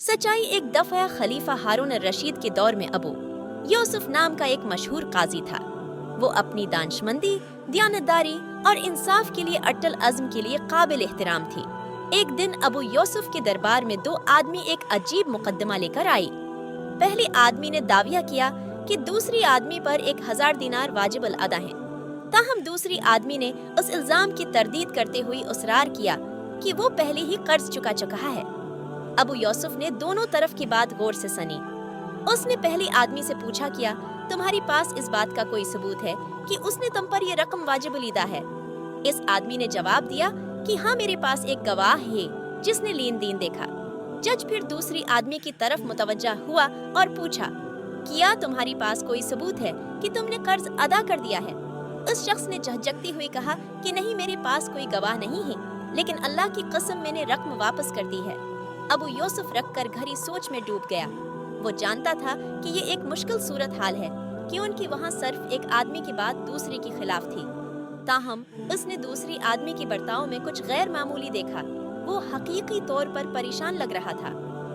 सच्चाई एक दफ़ा खलीफा हारून रशीद के दौर में अबू यूसुफ नाम का एक मशहूर काजी था। वो अपनी दानशमंदी, दियानतदारी और इंसाफ के लिए अटल अज़्म के लिए काबिल एहतराम थी। एक दिन अबू यूसुफ के दरबार में दो आदमी एक अजीब मुकदमा लेकर आई। पहले आदमी ने दाविया किया कि दूसरी आदमी पर 1000 दिनार वाजिब अदा हैं। ताहम दूसरी आदमी ने उस इल्जाम की तरदीद करते हुए इसरार किया कि वो पहले ही कर्ज चुका चुका है। अबू यूसुफ ने दोनों तरफ की बात गौर से सुनी। उसने पहले आदमी से पूछा किया, तुम्हारी पास इस बात का कोई सबूत है कि उसने तुम पर ये रकम वाजिब लीदा है? इस आदमी ने जवाब दिया कि हाँ, मेरे पास एक गवाह है जिसने लेन देन देखा। जज फिर दूसरी आदमी की तरफ मुतवज्जा हुआ और पूछा, क्या तुम्हारी पास कोई सबूत है कि तुमने कर्ज अदा कर दिया है? उस शख्स ने झकझकते हुए कहा कि नहीं, मेरे पास कोई गवाह नहीं है, लेकिन अल्लाह की कसम मैंने रकम वापस कर दी है। अबू यूसुफ रखकर गहरी सोच में डूब गया। वो जानता था कि ये एक मुश्किल सूरत हाल है कि उनकी वहाँ सिर्फ एक आदमी की बात दूसरे के खिलाफ थी। ताहम उसने दूसरी आदमी के बर्ताव में कुछ गैर मामूली देखा। वो हकीकी तौर पर परेशान लग रहा था।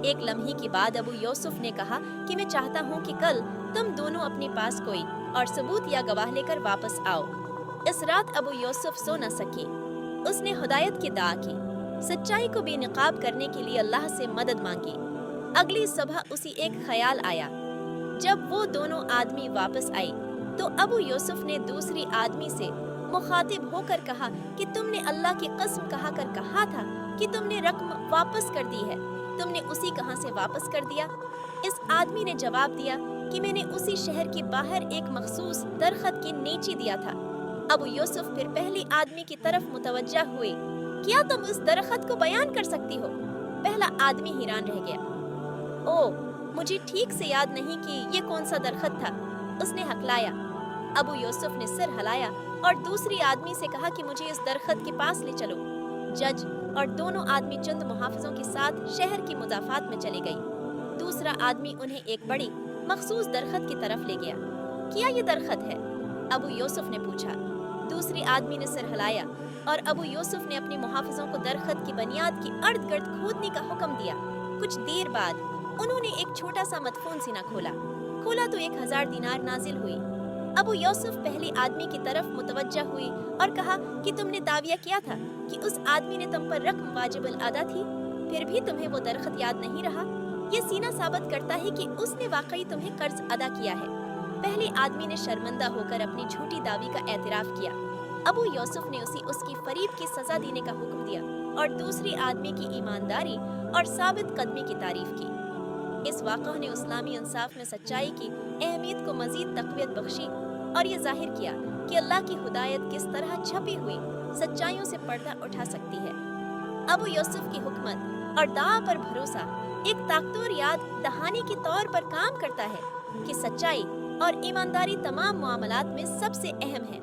एक लम्हे के बाद अबू यूसुफ ने कहा कि मैं चाहता हूँ कि कल तुम दोनों अपने पास कोई और सबूत या गवाह लेकर वापस आओ। इस रात अबू यूसुफ सो न सके। उसने हिदायत की दुआ की, सच्चाई को बेनकाब करने के लिए अल्लाह से मदद मांगी। अगली सुबह उसी एक ख्याल आया। जब वो दोनों आदमी वापस आए तो अबू यूसुफ ने दूसरी आदमी से मुखातिब होकर कहा कि तुमने अल्लाह की कसम कहा था कि तुमने रकम वापस कर दी है, तुमने उसी कहां से वापस कर दिया? इस आदमी ने जवाब दिया कि मैंने उसी शहर के बाहर एक मखसूस दरख्त की नीचे दिया था। अबू यूसुफ फिर पहले आदमी की तरफ मुतवज्जा हुए, क्या तुम उस दरख्त को बयान कर सकती हो? पहला आदमी हैरान रह गया। ओह, मुझे ठीक से याद नहीं कि ये कौन सा दरख्त था, उसने हकलाया। अबू यूसुफ ने सिर हिलाया और दूसरी आदमी से कहा कि मुझे इस दरख्त के पास ले चलो। जज और दोनों आदमी चंद मुहाफिजों के साथ शहर की मुदाफात में चले गए। दूसरा आदमी उन्हें एक बड़ी मखसूस दरख्त की तरफ ले गया। क्या ये दरख्त है? अबू यूसुफ ने पूछा। दूसरी आदमी ने सिर हिलाया और अबू यूसुफ ने अपने मुहाफिजों को दरख्त की बुनियाद की अर्द गिर्द खोदने का हुक्म दिया। कुछ देर बाद उन्होंने एक छोटा सा मदफून सीना खोला तो 1000 दिनार नाजिल हुई। अबू यूसुफ पहले आदमी की तरफ मुतवज्जा हुई और कहा कि तुमने दाविया किया था कि उस आदमी ने तुम पर रकम वाजिब अदा थी, फिर भी तुम्हें वो दरख्त याद नहीं रहा। ये सीना साबित करता है कि उसने वाकई तुम्हें कर्ज अदा किया है। पहले आदमी ने शर्मिंदा होकर अपनी झूठी दावी का एतराफ किया। अबू यूसुफ ने उसकी फरीब की सजा देने का हुक्म दिया और दूसरी आदमी की ईमानदारी और साबित कदमी की तारीफ की। इस वाक़या ने इस्लामी इंसाफ में सच्चाई की अहमियत को मजीद तक़वियत बख्शी और ये जाहिर किया कि अल्लाह की हिदायत किस तरह छपी हुई सच्चाइयों से पर्दा उठा सकती है। अबू यूसुफ की हुकमत और दावा पर भरोसा एक ताकतवर याद दहानी के तौर पर काम करता है कि सच्चाई और ईमानदारी तमाम मामलात में सबसे अहम है।